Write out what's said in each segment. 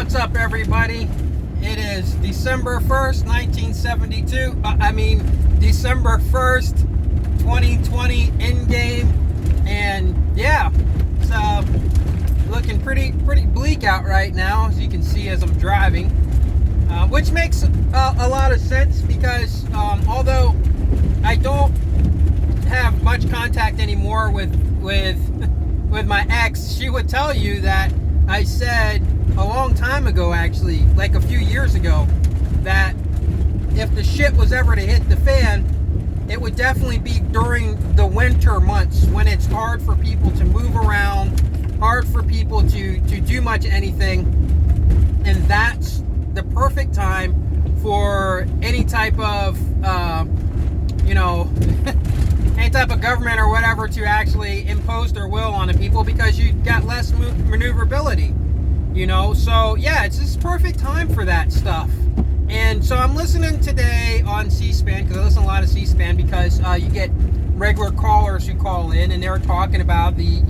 What's up, everybody? It is December 1st, 1972. December 1st, 2020 in game. And yeah, it's looking pretty bleak out right now, as you can see as I'm driving. Which makes a lot of sense because although I don't have much contact anymore with my ex, she would tell you that I said a long time ago, actually, like a few years ago, that if the shit was ever to hit the fan, it would definitely be during the winter months when it's hard for people to move around, hard for people to do much anything, and that's the perfect time for any type of any type of government or whatever to actually impose their will on the people, because you got less maneuverability, so yeah, it's just perfect time for that stuff. And so I'm listening today on C-SPAN, because I listen a lot of C-SPAN, because you get regular callers who call in, and they're talking about the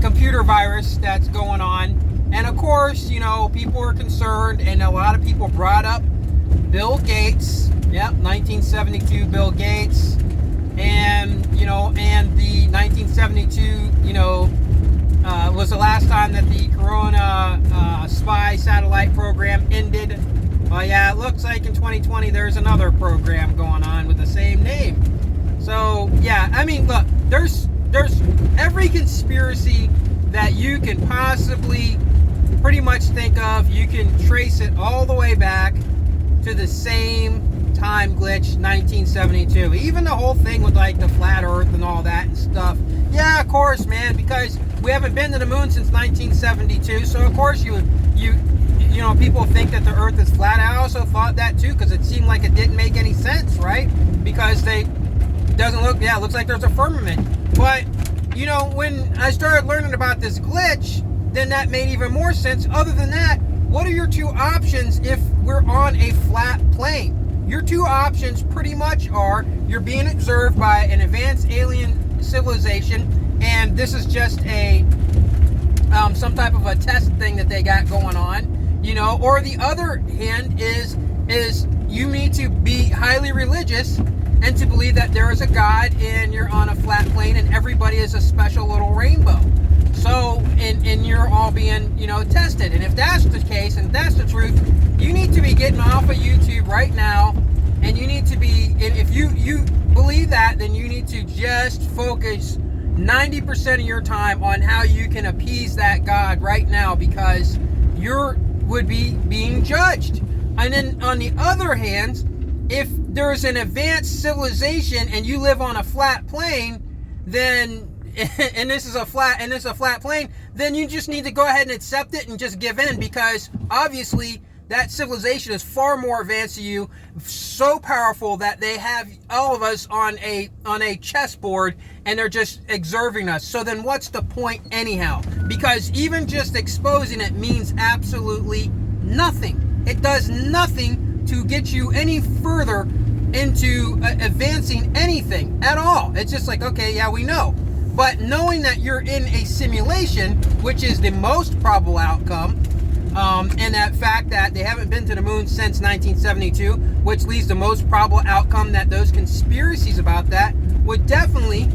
computer virus that's going on. And of course, people are concerned, and a lot of people brought up Bill Gates. Yep, 1972 Bill Gates. And the 1972, was the last time that the Corona spy satellite program ended. Well, yeah, it looks like in 2020 there's another program going on with the same name. So, yeah, look, there's every conspiracy that you can possibly pretty much think of. You can trace it all the way back to the same time glitch, 1972. Even the whole thing with like the flat earth and all that and stuff. Yeah, of course, man, because we haven't been to the moon since 1972, so of course people think that the earth is flat. I also thought that too, because it seemed like it didn't make any sense, right? Because it looks like there's a firmament. But when I started learning about this glitch, then that made even more sense. Other than that, what are your two options if we're on a flat plane? Your two options pretty much are you're being observed by an advanced alien civilization, and this is just a some type of a test thing that they got going on, or the other hand is you need to be highly religious and to believe that there is a God and you're on a flat plane and everybody is a special little rainbow. So, and you're all being, tested. And if that's the case, and that's the truth, you need to be getting off of YouTube right now. And you need to be, if you believe that, then you need to just focus 90% of your time on how you can appease that God right now, because you would be being judged. And then on the other hand, if there's an advanced civilization and you live on a flat plane, then and this is a flat plane, then you just need to go ahead and accept it and just give in, because obviously that civilization is far more advanced than you, so powerful that they have all of us on a chessboard and they're just observing us. So then what's the point anyhow? Because even just exposing it means absolutely nothing. It does nothing to get you any further into advancing anything at all. It's just like, okay, yeah, we know. But knowing that you're in a simulation, which is the most probable outcome, and that fact that they haven't been to the moon since 1972, which leaves the most probable outcome that those conspiracies about that would definitely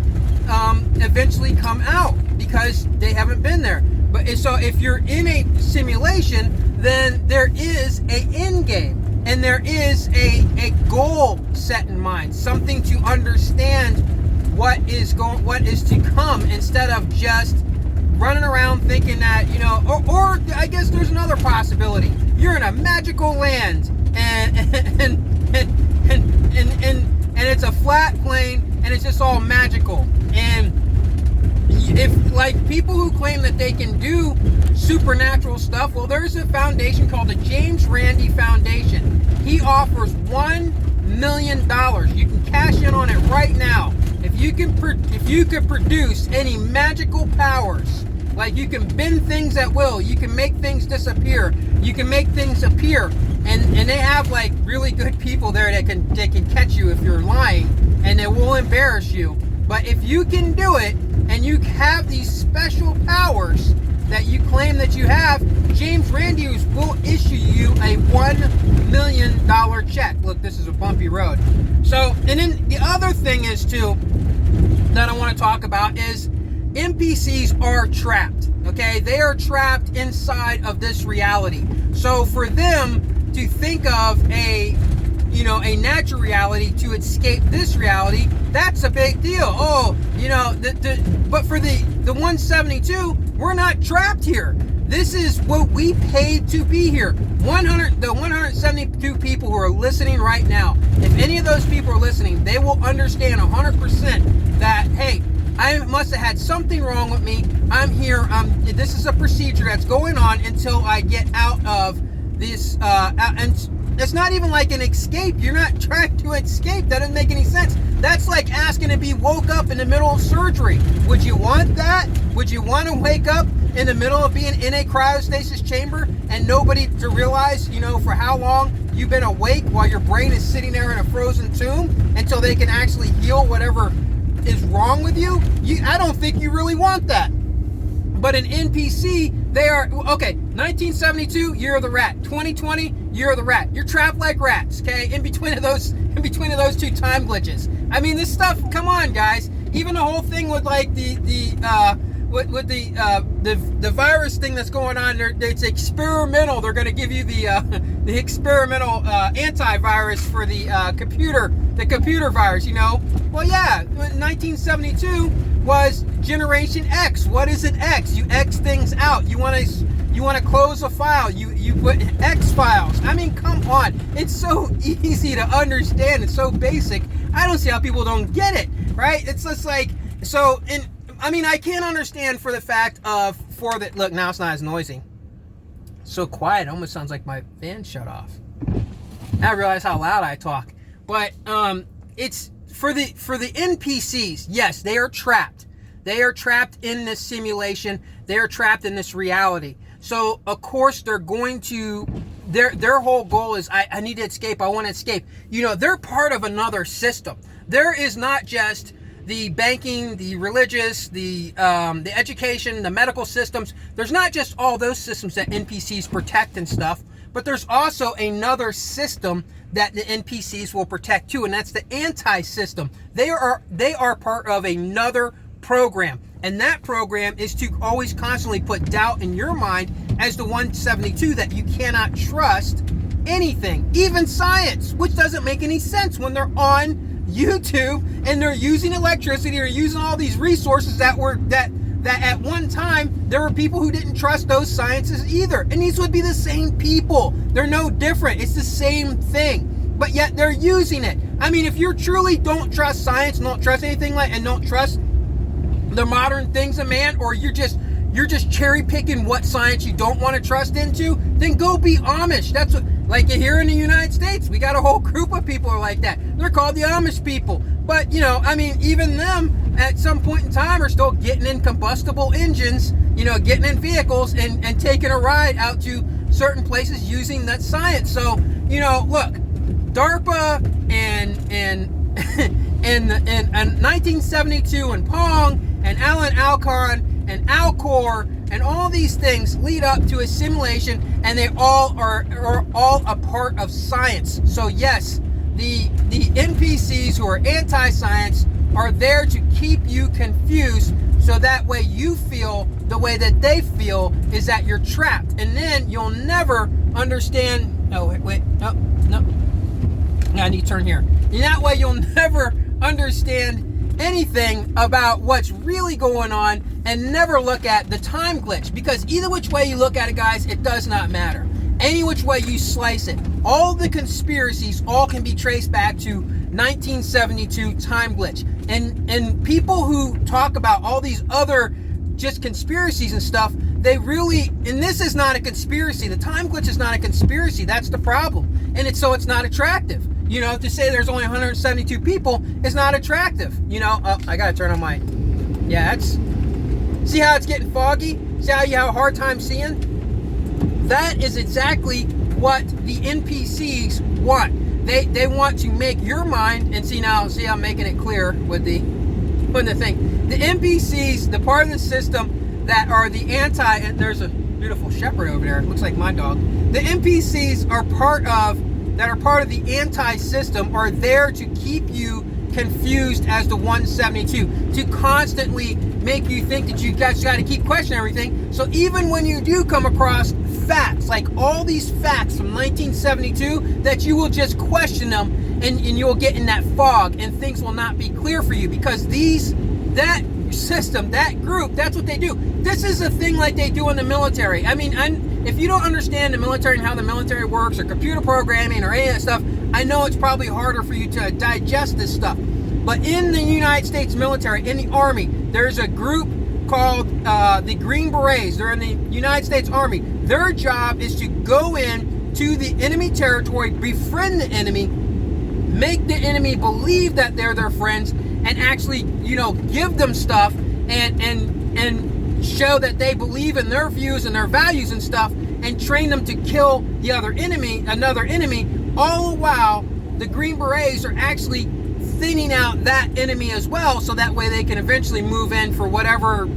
eventually come out, because they haven't been there. But so if you're in a simulation, then there is an end game, and there is a goal set in mind, something to understand what is to come, instead of just running around thinking that, or I guess there's another possibility. You're in a magical land and it's a flat plane and it's just all magical. And if like people who claim that they can do supernatural stuff, well, there's a foundation called the James Randi Foundation. He offers $1 million. You can cash in on it right now. If you could produce any magical powers, like you can bend things at will, you can make things disappear, you can make things appear, and they have like really good people there that can catch you if you're lying, and they will embarrass you. But if you can do it, and you have these special powers that you claim claim that you have, James Randi will issue you a $1 million check. Look, this is a bumpy road. So, and then the other thing is too, that I want to talk about is NPCs are trapped, okay? They are trapped inside of this reality. So for them to think of a natural reality to escape this reality, that's a big deal. Oh, but for the 172, we're not trapped here. This is what we paid to be here. The 172 people who are listening right now, if any of those people are listening, they will understand 100% that, hey, I must have had something wrong with me. I'm here. This is a procedure that's going on until I get out of this. And it's not even like an escape. You're not trying to escape. That doesn't make any sense. That's like asking to be woke up in the middle of surgery. Would you want that? Would you want to wake up in the middle of being in a cryostasis chamber and nobody to realize, for how long you've been awake while your brain is sitting there in a frozen tomb until they can actually heal whatever is wrong with you? I don't think you really want that. But an NPC, they are, okay, 1972, year of the rat. 2020, year of the rat. You're trapped like rats, okay? In between of those two time glitches. I mean, this stuff, come on, guys. Even the whole thing with like the virus thing that's going on, it's experimental. They're going to give you the experimental antivirus for the computer virus. Well, yeah, 1972 was Generation X. What is an X? You X things out. You want to close a file. You put X files. I mean, come on. It's so easy to understand. It's so basic. I don't see how people don't get it, right? It's just like, so, I can't understand for the fact of, look, now it's not as noisy. So quiet, it almost sounds like my fan shut off. I realize how loud I talk. But, it's, for the NPCs, yes, they are trapped. They are trapped in this simulation. They are trapped in this reality. So, of course, they're going to, their whole goal is, I need to escape. I want to escape. They're part of another system. There is not just the banking, the religious, the education, the medical systems. There's not just all those systems that NPCs protect and stuff, but there's also another system that the NPCs will protect too, and that's the anti-system. They are part of another program, and that program is to always constantly put doubt in your mind as the 172 that you cannot trust anything, even science, which doesn't make any sense when they're on YouTube and they're using electricity or using all these resources that at one time there were people who didn't trust those sciences either, and these would be the same people. They're no different. It's the same thing, but yet they're using it. I mean, if you truly don't trust science, don't trust anything and don't trust the modern things of man, or you're just cherry picking what science you don't want to trust into, then go be Amish. That's what, like here in the United States, we got a whole group of people are like that. They're called the Amish people. But, even them at some point in time are still getting in combustible engines, getting in vehicles and taking a ride out to certain places using that science. So, look, DARPA and 1972 and Pong and Alan Alcorn and Alcor and all these things lead up to a simulation, and they all are all a part of science. So yes, the NPCs who are anti-science are there to keep you confused, so that way you feel the way that they feel is that you're trapped, and then you'll never understand. Oh wait, no, I need to turn here. And that way you'll never understand anything about what's really going on, and never look at the time glitch, because either which way you look at it, guys, it does not matter. Any which way you slice it, all the conspiracies all can be traced back to 1972 time glitch. And people who talk about all these other just conspiracies and stuff, they really, and this is not a conspiracy. The time glitch is not a conspiracy. That's the problem. And it's not attractive. To say there's only 172 people is not attractive. I gotta turn on my, yeah, see how it's getting foggy? See how you have a hard time seeing? That is exactly what the NPCs want. They want to make your mind, and see I'm making it clear with the thing. The NPCs, the part of the system that are the anti, and there's a beautiful shepherd over there. It looks like my dog. The NPCs are part of the anti-system, are there to keep you confused as to 172, to constantly make you think that you guys got to keep questioning everything. So even when you do come across facts, like all these facts from 1972, that you will just question them, and you'll get in that fog, and things will not be clear for you, because that system, that group, that's what they do. This is a thing like they do in the military. I mean, if you don't understand the military and how the military works, or computer programming, or any of that stuff, I know it's probably harder for you to digest this stuff. But in the United States military, in the Army, there's a group called the Green Berets. They're in the United States Army. Their job is to go in to the enemy territory, befriend the enemy, make the enemy believe that they're their friends, and actually, give them stuff and show that they believe in their views and their values and stuff, and train them to kill another enemy. All the while, the Green Berets are actually thinning out that enemy as well, so that way they can eventually move in for whatever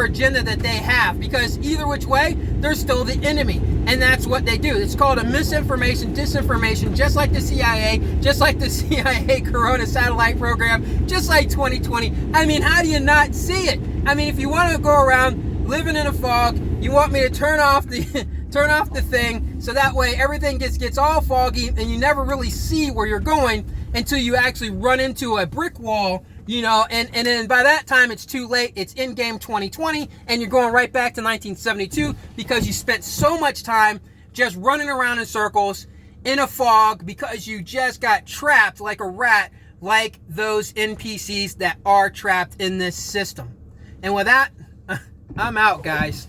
agenda that they have, because either which way, they're still the enemy. And that's what they do. It's called a misinformation, disinformation, just like the CIA Corona satellite program, just like 2020. I mean, how do you not see it? I mean, if you want to go around living in a fog, you want me to turn off the thing, so that way everything gets all foggy, and you never really see where you're going until you actually run into a brick wall, and then by that time it's too late. It's in game 2020, and you're going right back to 1972, because you spent so much time just running around in circles in a fog, because you just got trapped like a rat, like those NPCs that are trapped in this system. And with that, I'm out, guys.